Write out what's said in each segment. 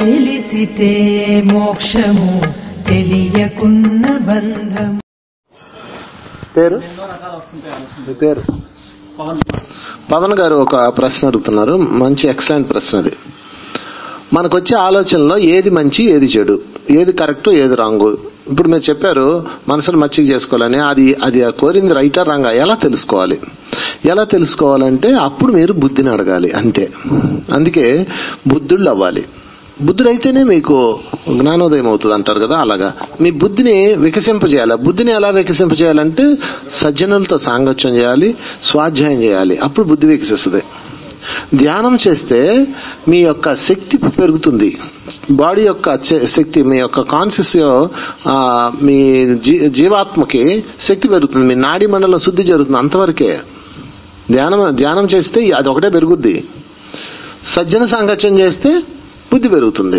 తెలిసితే మోక్షము తెలియకున్న బంధం. పేరు పవన్ గారు ఒక ప్రశ్న అడుగుతున్నారు. మంచి ఎక్సలెంట్ ప్రశ్న అది. మనకొచ్చే ఆలోచనలో ఏది మంచి ఏది చెడు, ఏది కరెక్ట్ ఏది రాంగు. ఇప్పుడు మీరు చెప్పారు మనసును మచ్చిక చేసుకోవాలని. అది కోరింది రైటా రాంగా ఎలా తెలుసుకోవాలంటే అప్పుడు మీరు బుద్ధిని అడగాలి అంతే. అందుకే బుద్ధుళ్ళు అవ్వాలి. బుద్ధుడైతేనే మీకు జ్ఞానోదయం అవుతుంది అంటారు కదా, అలాగా మీ బుద్ధిని వికసింపజేయాలి. బుద్ధిని ఎలా వికసింపజేయాలంటే సజ్జనులతో సాంగత్యం చేయాలి, స్వాధ్యాయం చేయాలి, అప్పుడు బుద్ధి వికసిస్తుంది. ధ్యానం చేస్తే మీ యొక్క శక్తి పెరుగుతుంది, బాడీ యొక్క శక్తి, మీ యొక్క కాన్షియస్ మీ జీవాత్మకి శక్తి పెరుగుతుంది, మీ నాడీ మండలం శుద్ధి జరుగుతుంది. అంతవరకే ధ్యానం చేస్తే అది ఒకటే పెరుగుద్ది. సజ్జన సాంగత్యం చేస్తే బుద్ధి పెరుగుతుంది.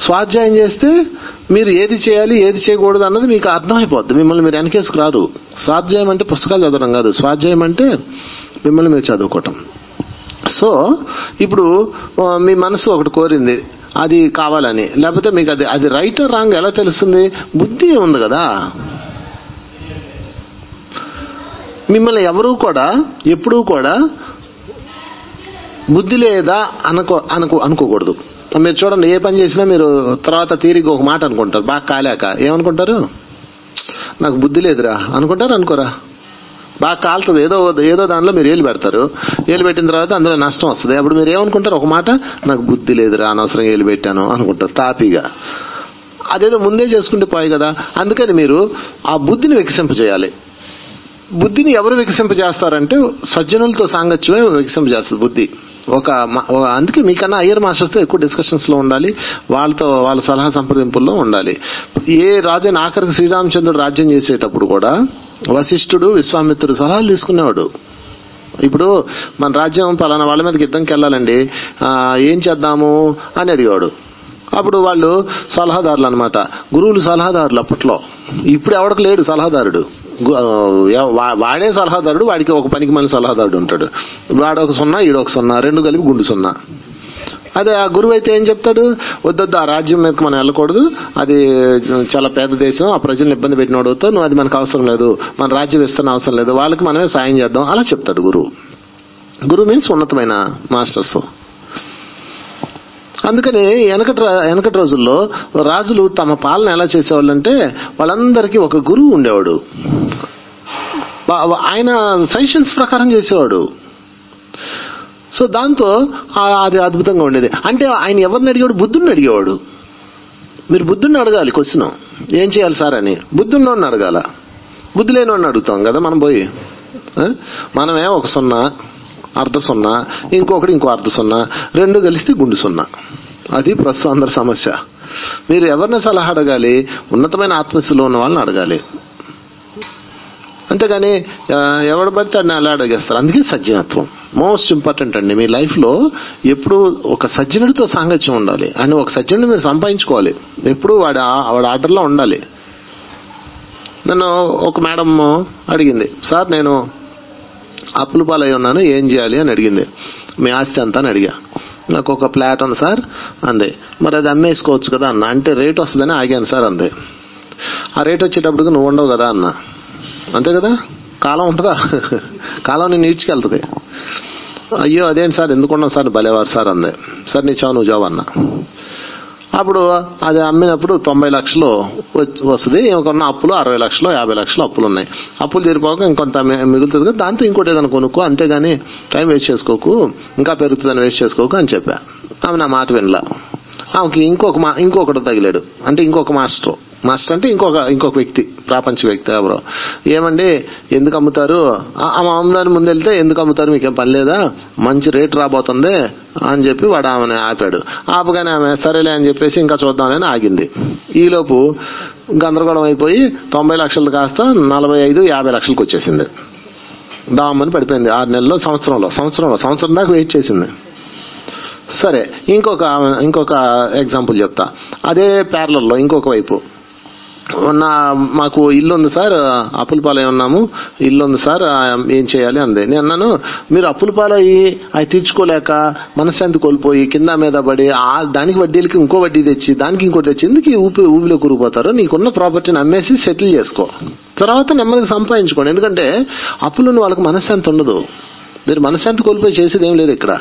స్వాధ్యాయం చేస్తే మీరు ఏది చేయాలి ఏది చేయకూడదు అన్నది మీకు అర్థమైపోద్ది. మిమ్మల్ని మీరు వెనకేసుకురారు. స్వాధ్యాయం అంటే పుస్తకాలు చదవడం కాదు, స్వాధ్యాయం అంటే మిమ్మల్ని మీరు చదువుకోవటం. సో ఇప్పుడు మీ మనసు ఒకటి కోరింది అది కావాలని, లేకపోతే మీకు అది రైట్ ఆర్ రాంగ్ ఎలా తెలుస్తుంది? బుద్ధి ఉంది కదా. మిమ్మల్ని ఎవరూ కూడా ఎప్పుడూ కూడా బుద్ధి లేదా అనుకోకూడదు. మీరు చూడండి, ఏ పని చేసినా మీరు తర్వాత తీరిగి ఒక మాట అనుకుంటారు. బాగా కాలేక ఏమనుకుంటారు? నాకు బుద్ధి లేదురా అనుకుంటారు. అనుకోరా? బాగా కాలుతుంది, ఏదో దానిలో మీరు ఏలు పెడతారు. ఏలు పెట్టిన తర్వాత అందులో నష్టం వస్తుంది. అప్పుడు మీరు ఏమనుకుంటారు? ఒక మాట, నాకు బుద్ధి లేదురా అనవసరం ఏలు పెట్టాను అనుకుంటారు తాపీగా. అదేదో ముందే చేసుకుంటే పోయి కదా. అందుకని మీరు ఆ బుద్ధిని వికసింపజేయాలి. బుద్ధిని ఎవరు వికసింపజేస్తారంటే సజ్జనులతో సాంగత్యమే వికసింపజేస్తుంది బుద్ధి. అందుకే మీకన్నా అయ్యర్ మాస్టర్స్తో ఎక్కువ డిస్కషన్స్ లో ఉండాలి, వాళ్ళ సలహా సంప్రదింపుల్లో ఉండాలి. ఏ రాజైన ఆఖరికి శ్రీరామచంద్రుడు రాజ్యం చేసేటప్పుడు కూడా వశిష్ఠుడు విశ్వామిత్రుడు సలహాలు తీసుకునేవాడు. ఇప్పుడు మన రాజ్యం పలానా వాళ్ళ మీదకి యుద్ధంకి వెళ్ళాలండి, ఏం చేద్దాము అని అడిగాడు. అప్పుడు వాళ్ళు సలహాదారులు అనమాట, గురువులు సలహాదారులు అప్పట్లో. ఇప్పుడు ఎవరికి లేడు సలహాదారుడు, వాడే సలహాదారుడు. వాడికి ఒక పనికి మన సలహాదారుడు ఉంటాడు. వాడొక 0 ఈడొక 0, 2 కలిపి గుండు 0. అదే ఆ గురువు అయితే ఏం చెప్తాడు? వద్దొద్దు, ఆ రాజ్యం మీదకి మనం వెళ్ళకూడదు, అది చాలా పేద దేశం, ఆ ప్రజలను ఇబ్బంది పెట్టినోడుతో నువ్వు, అది మనకు అవసరం లేదు, మన రాజ్యం ఇస్తున్న అవసరం లేదు, వాళ్ళకి మనమే సాయం చేద్దాం అలా చెప్తాడు గురువు. గురువు మీన్స్ ఉన్నతమైన మాస్టర్స్. అందుకని వెనకటి రోజుల్లో రాజులు తమ పాలన ఎలా చేసేవాళ్ళంటే వాళ్ళందరికీ ఒక గురువు ఉండేవాడు. ఆయన సజెషన్స్ ప్రకారం చేసేవాడు. సో దాంతో అది అద్భుతంగా ఉండేది. అంటే ఆయన ఎవరిని అడిగేవాడు? బుద్ధుడిని అడిగేవాడు. మీరు బుద్ధుడిని అడగాలి క్వశ్చన్, ఏం చేయాలి సార్ అని. బుద్ధుడిని అడగాల, బుద్ధి లేనివాడిని అడుగుతాం కదా మనం పోయి. మనమే ఒక 0, అర్ధ 0, ఇంకొకటి ఇంకో అర్ధ 0, 2 కలిస్తే గుండు 0. అది ప్రస్తుతం అందరి సమస్య. మీరు ఎవరిని సలహా అడగాలి? ఉన్నతమైన ఆత్మస్థితిలో ఉన్న వాళ్ళని అడగాలి. అంతేగాని ఎవడు పడితే అన్ని అలా అడిగేస్తారు. అందుకే సజ్జనత్వం మోస్ట్ ఇంపార్టెంట్ అండి. మీ లైఫ్ లో ఎప్పుడు ఒక సజ్జనుడితో సాంగత్యం ఉండాలి. అని ఒక సజ్జనుడిని మీరు సంపాదించుకోవాలి. ఎప్పుడు వాడి ఆర్డర్లో ఉండాలి. నన్ను ఒక మేడం అడిగింది, సార్ నేను అప్పుల పాలై ఉన్నాను, ఏం చేయాలి అని అడిగింది. మీ ఆస్తి అంతా అని అడిగా. నాకు ఒక ఫ్లాట్ ఉంది సార్ అందే. మరి అది అమ్మేసుకోవచ్చు కదా అన్న. అంటే రేట్ వస్తుందని ఆగాను సార్ అందే. ఆ రేట్ వచ్చేటప్పటికి నువ్వు ఉండవు కదా అన్న. అంతే కదా, కాలం ఉంటుందా? కాలం నేను ఈడ్చుకెళ్తుంది. అయ్యో అదేంటి సార్, ఎందుకున్నావు సార్, భలేవారు సార్ అందే. సార్ నీ చావు నువ్వు జావు అన్న. అప్పుడు అది అమ్మినప్పుడు 90 లక్షలు వస్తుంది. ఇంకొన్న అప్పులు 60 లక్షలు 50 లక్షలు అప్పులు ఉన్నాయి. అప్పులు తీరిపోక ఇంకొంత మిగులుతుంది కదా, దాంతో ఇంకోటి ఏదైనా కొనుక్కో, అంతేగాని టైం వేస్ట్ చేసుకోకు, ఇంకా పెరుగుతుందని వేస్ట్ చేసుకోకు అని చెప్పా. ఆమె నా మాట వినలా. ఆమెకి ఇంకొకటి తగిలాడు. అంటే ఇంకొక మాస్టర్ అంటే ఇంకొక వ్యక్తి, ప్రాపంచ వ్యక్తి ఎవరో. ఏమండి ఎందుకు అమ్ముతారు? ఆమె అమ్మదాన్ని ముందు వెళ్తే, ఎందుకు అమ్ముతారు, మీకేం పని లేదా, మంచి రేటు రాబోతుంది అని చెప్పి వాడు ఆమెను ఆపాడు. ఆపగానే ఆమె సరేలే అని చెప్పేసి ఇంకా చూద్దామని ఆగింది. ఈలోపు గందరగోళం అయిపోయి 90 లక్షలు కాస్త 45-50 లక్షలకు వచ్చేసింది. దామని పడిపోయింది. 6 నెలల్లో సంవత్సరం దాకా వెయిట్ చేసింది. సరే, ఇంకొక ఎగ్జాంపుల్ చెప్తా. అదే ప్యారలల్లో ఇంకొక వైపు మాకు ఇల్లు ఉంది సార్, అప్పులపాలై ఉన్నాము, ఇల్లు ఉంది సార్, ఏం చేయాలి అందే. నేను అన్నాను, మీరు అప్పులపాలయ్యి అవి తీర్చుకోలేక మనశ్శాంతి కోల్పోయి కింద మీద పడి దానికి వడ్డీలకి ఇంకో వడ్డీ తెచ్చి దానికి ఇంకోటి తెచ్చి ఎందుకు ఊపిలో కూరుకుపోతారు? నీకున్న ప్రాపర్టీని అమ్మేసి సెటిల్ చేసుకో, తర్వాత నెమ్మదిగా సంపాదించుకోండి. ఎందుకంటే అప్పులను వాళ్ళకి మనశ్శాంతి ఉండదు. మీరు మనశ్శాంతి కోల్పోయి చేసేది ఏం లేదు ఇక్కడ.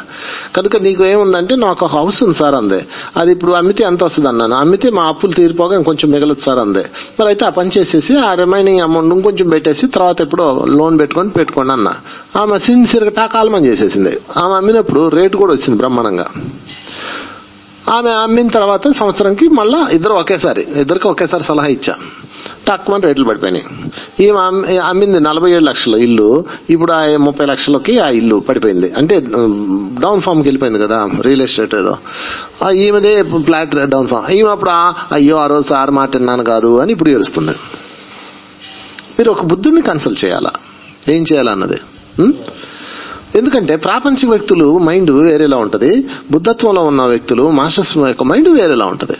కనుక నీకు ఏముందంటే నాకు ఒక హౌస్ ఉంది సార్ అందే, అది ఇప్పుడు అమ్మితే ఎంత వస్తుంది అన్నాను. అమ్మితే మా అప్పులు తీరిపోగా ఇంకొంచెం మిగలదు సార్ అందే. మరి అయితే ఆ పని చేసేసి ఆ రిమైనింగ్ అమౌంట్ ఇంకొంచెం పెట్టేసి తర్వాత ఎప్పుడో లోన్ పెట్టుకోండి అన్న. ఆమె సిన్సియర్గా టాకాలమని చేసేసింది. ఆమె అమ్మినప్పుడు రేటు కూడా వచ్చింది బ్రహ్మాండంగా. ఆమె అమ్మిన తర్వాత సంవత్సరంకి మళ్ళా ఇద్దరికి ఒకేసారి సలహా ఇచ్చా. తక్కువ రేట్లు పడిపోయినాయి. ఈమె అమ్మింది 47 లక్షల ఇల్లు, ఇప్పుడు 30 లక్షలకి ఆ ఇల్లు పడిపోయింది. అంటే డౌన్ ఫామ్కి వెళ్ళిపోయింది కదా, రియల్ ఎస్టేట్ ఏదో. ఈమెదే ఫ్లాట్ డౌన్ ఫామ్. ఈమె అప్పుడు అయ్యో ఆ రోజు సార్ మాట విన్నాను కాదు అని ఇప్పుడు ఏడుస్తుంది. మీరు ఒక బుద్ధుడిని కన్సల్ట్ చేయాలా ఏం చేయాలన్నది. ఎందుకంటే ప్రాపంచిక వ్యక్తులు మైండ్ వేరేలా ఉంటది, బుద్ధత్వంలో ఉన్న వ్యక్తులు మాస్టర్స్ యొక్క మైండ్ వేరేలా ఉంటది.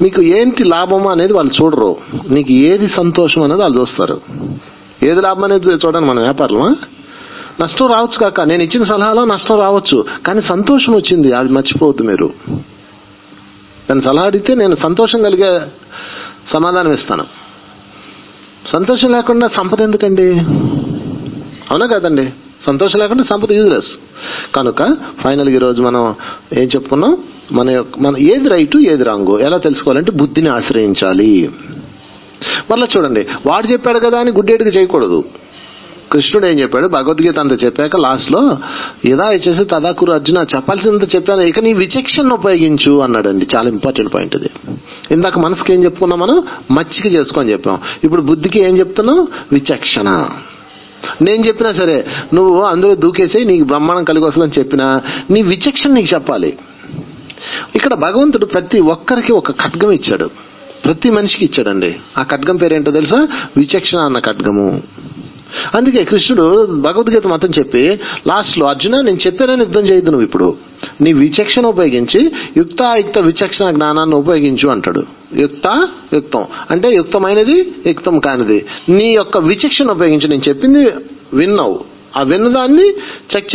మీకు ఏంటి లాభము అనేది వాళ్ళు చూడరు, నీకు ఏది సంతోషం అనేది వాళ్ళు చూస్తారు. ఏది లాభం అనేది చూడండి. మన వ్యాపారంలో నష్టం రావచ్చు కాక, నేను ఇచ్చిన సలహాలో నష్టం రావచ్చు, కానీ సంతోషం వచ్చింది అది మర్చిపోవద్దు. మీరు నేను సలహా అడిగితే నేను సంతోషం కలిగే సమాధానం ఇస్తాను. సంతోషం లేకుండా సంపద ఎందుకండి? అవునా కదండి? సంతోషం లేకుండా సంపద యూజ్లెస్. కనుక ఫైనల్గా ఈరోజు మనం ఏం చెప్పుకున్నాం, మన ఏది రైటు ఏది రాంగు ఎలా తెలుసుకోవాలంటే బుద్ధిని ఆశ్రయించాలి. మళ్ళీ చూడండి, వాడు చెప్పాడు కదా అని గుడ్డేటికి చేయకూడదు. కృష్ణుడు ఏం చెప్పాడు, భగవద్గీత అంతా చెప్పాక లాస్ట్ లో యదా ఇచ్చేసి తదాకురు అర్జున చెప్పాల్సినంత చెప్పాను, ఇక నీ విచక్షణ ఉపయోగించు అన్నాడండి. చాలా ఇంపార్టెంట్ పాయింట్ ఇది. ఇందాక మనసుకి ఏం చెప్పుకున్నాం మనం, మచ్చిక చేసుకొని చెప్పాం. ఇప్పుడు బుద్ధికి ఏం చెప్తున్నాం, విచక్షణ. నేను చెప్పినా సరే నువ్వు అందులో దూకేసి నీకు బ్రహ్మాండం కలిగి వస్తుందని చెప్పినా నీ విచక్షణ నీకు చెప్పాలి. ఇక్కడ భగవంతుడు ప్రతి ఒక్కరికి ఒక ఖడ్గం ఇచ్చాడు, ప్రతి మనిషికి ఇచ్చాడండి. ఆ ఖడ్గం పేరేంటో తెలుసా, విచక్షణ అన్న ఖడ్గము. అందుకే కృష్ణుడు భగవద్గీత మొత్తం చెప్పి లాస్ట్ లో అర్జున నేను చెప్పానని యుద్ధం చేయొద్దు, నువ్వు ఇప్పుడు నీ విచక్షణ ఉపయోగించి యుక్తాయుక్త విచక్షణ జ్ఞానాన్ని ఉపయోగించు అంటాడు. యుక్తం అంటే యుక్తమైనది యుక్తం కానిది. నీ యొక్క విచక్షణ ఉపయోగించి నేను చెప్పింది విన్నావు, ఆ విన్నదాన్ని చెక్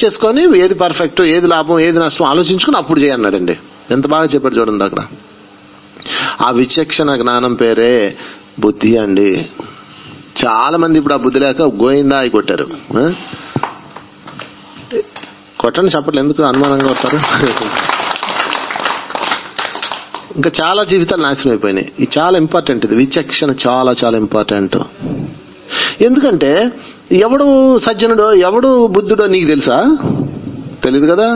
చేసుకొని ఏది పర్ఫెక్ట్, ఏది లాభం, ఏది నష్టం ఆలోచించుకుని అప్పుడు చేయన్నాడండి. ఎంత బాగా చెప్పాడు చూడండి అక్కడ. ఆ విచక్షణ జ్ఞానం పేరే బుద్ధి అండి. చాలా మంది ఇప్పుడు ఆ బుద్ధి లేక గోయిందా అయి కొట్టారు. కొట్టండి చెప్పట్లు, ఎందుకు అనుమానంగా కొడతారు? ఇంకా చాలా జీవితాలు నాశనం అయిపోయినాయి. ఇది చాలా ఇంపార్టెంట్, ఇది విచక్షణ చాలా చాలా ఇంపార్టెంట్. ఎందుకంటే ఎవడు సజ్జనుడో ఎవడు బుద్ధుడో నీకు తెలుసా? తెలీదు కదా.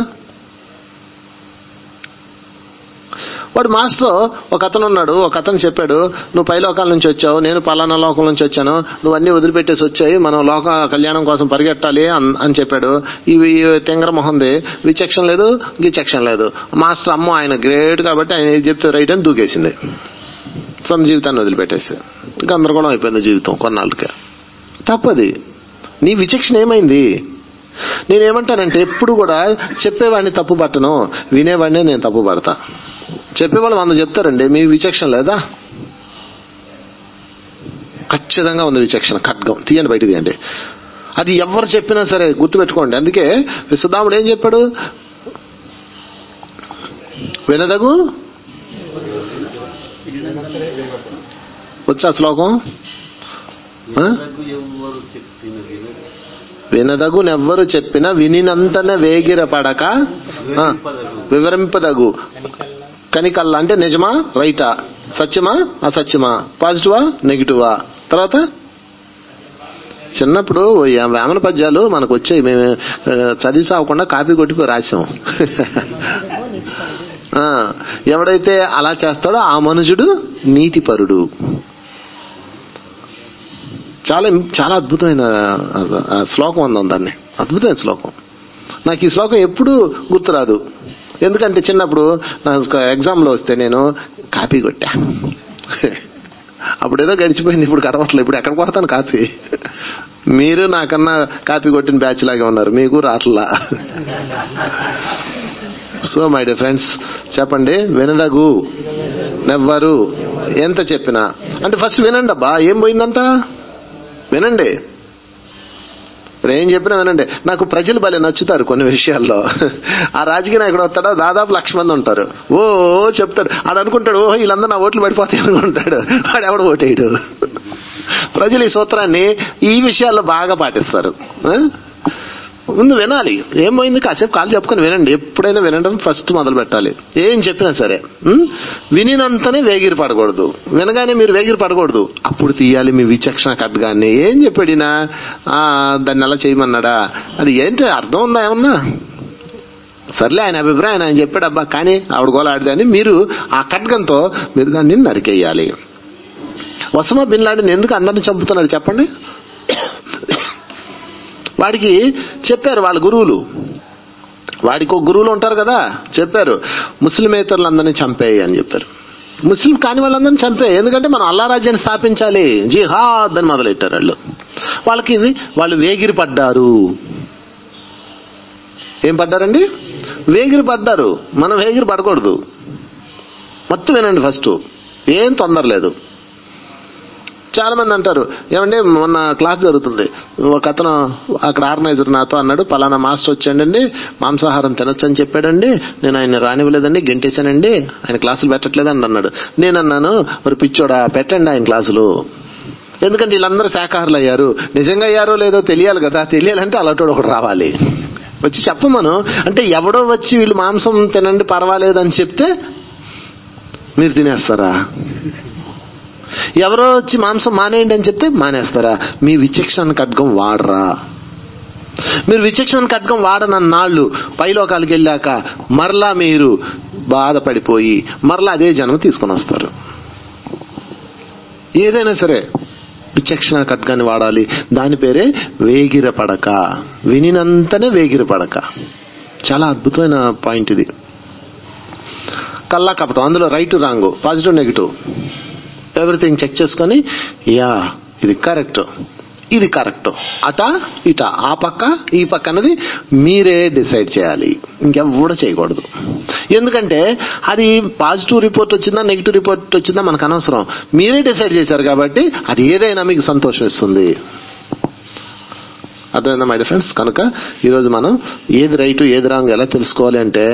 వాడు మాస్టర్ ఒక అతను ఉన్నాడు, ఒక అతను చెప్పాడు, నువ్వు పై లోకాల నుంచి వచ్చావు, నేను పలానా లోకం నుంచి వచ్చాను, నువ్వు అన్ని వదిలిపెట్టేసి వచ్చాయి, మనం లోక కళ్యాణం కోసం పరిగెట్టాలి అని చెప్పాడు. ఇవి తెంగర మొహంది, విచక్షణ లేదు, గిచక్షణ లేదు. మాస్టర్ అమ్మ ఆయన గ్రేట్ కాబట్టి ఆయన ఏది చెప్తే రైట్ అని దూకేసింది. సొంత జీవితాన్ని వదిలిపెట్టేసి గందరగోళం అయిపోయింది జీవితం కొన్నాళ్ళకి. తప్పది. నీ విచక్షణ ఏమైంది? నేనేమంటానంటే ఎప్పుడు కూడా చెప్పేవాడిని తప్పు పట్టను, వినేవాడినే నేను తప్పు పడతా. చెప్పేవాళ్ళు 100 చెప్తారండి, మీ విచక్షణ లేదా? ఖచ్చితంగా ఉంది విచక్షణ. ఖడ్గం తీయండి, బయట తీయండి. అది ఎవరు చెప్పినా సరే గుర్తుపెట్టుకోండి. అందుకే విశ్వదాముడు ఏం చెప్పాడు, వినదగు వచ్చా శ్లోకం, వినదగునెవ్వరు చెప్పిన వినినంతనే వేగిరపడక వివరింపదగు కనికల్లా. అంటే నిజమా రైటా, సత్యమా అసత్యమా, పాజిటివా నెగిటివా. తర్వాత చిన్నప్పుడు వేమన పద్యాలు మనకు వచ్చాయి, మేము చదివి సాగకుండా కాపీ కొట్టిపోయి రాసాం. ఎవడైతే అలా చేస్తాడో ఆ మనుషుడు నీతిపరుడు. చాలా చాలా అద్భుతమైన శ్లోకం ఉందాం, దాన్ని అద్భుతమైన శ్లోకం. నాకు ఈ శ్లోకం ఎప్పుడు గుర్తురాదు, ఎందుకంటే చిన్నప్పుడు నాకు ఎగ్జామ్లో వస్తే నేను కాపీ కొట్టా. అప్పుడు ఏదో గడిచిపోయింది, ఇప్పుడు కడవట్లేదు. ఇప్పుడు ఎక్కడ కొడతాను కాపీ? మీరు నాకన్నా కాపీ కొట్టిన బ్యాచ్ లాగే ఉన్నారు, మీకు రాట్లా. సో మై డియర్ ఫ్రెండ్స్ చెప్పండి, వినదగు నెవ్వరు ఎంత చెప్పినా. అంటే ఫస్ట్ వినండి అబ్బా, ఏం పోయిందంట వినండి. ఇప్పుడు ఏం చెప్పినా వినండి. నాకు ప్రజలు భలే నచ్చుతారు కొన్ని విషయాల్లో. ఆ రాజకీయ నాయకుడు వస్తాడో దాదాపు 1,00,000 మంది ఉంటారు. ఓ చెప్తాడు, ఆడు అనుకుంటాడు ఓ వీళ్ళందరూ నా ఓట్లు పడిపోతాయి అనుకుంటాడు. వాడు ఎవడు ఓటేయడు. ప్రజలు ఈ సూత్రాన్ని ఈ విషయాల్లో బాగా పాటిస్తారు. ముందు వినాలి. ఏమైంది కాసేపు కాలు చెప్పుకొని వినండి. ఎప్పుడైనా వినడం ఫస్ట్ మొదలు పెట్టాలి. ఏం చెప్పినా సరే వినినంతనే వేగిరి పడకూడదు. వినగానే మీరు వేగిరి పడకూడదు. అప్పుడు తీయాలి మీ విచక్షణ ఖడ్గాన్ని. ఏం చెప్పాడినా దాన్ని ఎలా చేయమన్నాడా, అది ఏంటి అర్థం ఉందా ఏమన్నా, సర్లే ఆయన అభిప్రాయం ఆయన చెప్పాడు అబ్బా కానీ ఆవిడ గోలాడిదని మీరు ఆ ఖడ్గంతో మీరు దాన్ని నరికేయాలి. ఒసామా బిన్ లాడెన్ ఎందుకు అందరిని చంపుతున్నాడు చెప్పండి? వాడికి చెప్పారు వాళ్ళ గురువులు, వాడికి ఒక గురువులు ఉంటారు కదా, చెప్పారు ముస్లిమేతరులందరినీ చంపేయి అని చెప్పారు. ముస్లిం కాని వాళ్ళందరినీ చంపేయి, ఎందుకంటే మనం అల్లా రాజ్యాన్ని స్థాపించాలి, జిహాద్ అని మొదలెట్టారు. వాళ్ళు వేగిరి పడ్డారు. ఏం పడ్డారండి? వేగిరి పడ్డారు. మనం వేగిరి పడకూడదు. మొత్తం వినండి ఫస్ట్, ఏం తొందర లేదు. చాలా మంది అంటారు ఏమంటే మొన్న క్లాస్ జరుగుతుంది, ఒక అతను అక్కడ ఆర్గనైజర్ నాతో అన్నాడు పలానా మాస్టర్ వచ్చాడండి, మాంసాహారం తినొచ్చని చెప్పాడండి, నేను ఆయన రానివ్వలేదండి, గెంటేశానండి, ఆయన క్లాసులు పెట్టట్లేదండి అన్నాడు. నేను అన్నాను మరి పిచ్చోడా పెట్టండి ఆయన క్లాసులు, ఎందుకంటే వీళ్ళందరూ శాఖాహారులు అయ్యారు. నిజంగా అయ్యారో లేదో తెలియాలి కదా, తెలియాలంటే అలాంటి ఒకటి రావాలి వచ్చి చెప్పమను. అంటే ఎవడో వచ్చి వీళ్ళు మాంసం తినండి పర్వాలేదని చెప్తే మీరు తినేస్తారా? ఎవరో వచ్చి మాంసం మానేయండి అని చెప్తే మానేస్తారా? మీ విచక్షణ ఖడ్గం వాడరా? మీరు విచక్షణ ఖడ్గం వాడనన్నాళ్ళు పైలోకాలకి వెళ్ళాక మరలా మీరు బాధపడిపోయి మరలా అదే జన్మ తీసుకొని వస్తారు. ఏదైనా సరే విచక్షణ ఖడ్గాన్ని వాడాలి. దాని పేరే వేగిరపడక, వినినంతనే వేగిరపడక. చాలా అద్భుతమైన పాయింట్ ఇది. కల్లా కపటం, అందులో right wrong, positive negative everything check చేసుకొని యా ఇది కరెక్ట్, ఇది కరెక్ట్, అట ఇట, ఆ పక్క ఈ పక్క అన్నది మీరే డిసైడ్ చేయాలి, ఇంకెవ్వడ చేయకూడదు. ఎందుకంటే అది పాజిటివ్ రిపోర్ట్ వచ్చిందా నెగిటివ్ రిపోర్ట్ వచ్చిందా మనకు అనవసరం, మీరే డిసైడ్ చేశారు కాబట్టి అది ఏదైనా మీకు సంతోషం ఇస్తుంది. అర్థమైందా మై డియర్ ఫ్రెండ్స్? కనుక ఈరోజు మనం ఏది రైట్ ఏది రాంగ్ ఎలా తెలుసుకోవాలి అంటే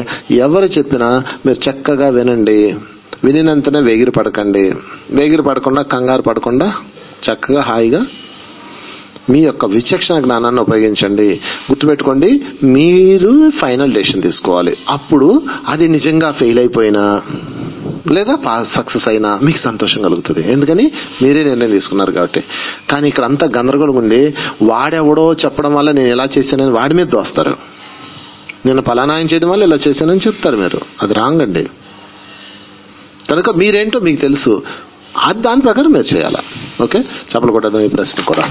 ఎవరు చెప్పినా మీరు చక్కగా వినండి. వినినంతనే వేగిరి పడకండి. వేగిరి పడకుండా కంగారు పడకుండా చక్కగా హాయిగా మీ యొక్క విచక్షణ జ్ఞానాన్ని ఉపయోగించండి. గుర్తుపెట్టుకోండి, మీరు ఫైనల్ డెసిషన్ తీసుకోవాలి. అప్పుడు అది నిజంగా ఫెయిల్ అయిపోయినా లేదా సక్సెస్ అయినా మీకు సంతోషం కలుగుతుంది. ఎందుకని మీరే నిర్ణయం తీసుకున్నారు కాబట్టి. కానీ ఇక్కడ అంతా గందరగోళం ఉండి వాడెవడో చెప్పడం వల్ల నేను ఎలా చేశానని వాడి మీద దోస్తారు. నేను పలానాయం చేయడం వల్ల ఇలా చేశానని చెప్తారు మీరు. అది రాంగ్ అండి. కనుక మీరేంటో మీకు తెలుసు, దాని ప్రకారం మీరు చేయాలా. ఓకే, చెప్పలు కొట్టడం ఈ ప్రశ్న కూడా.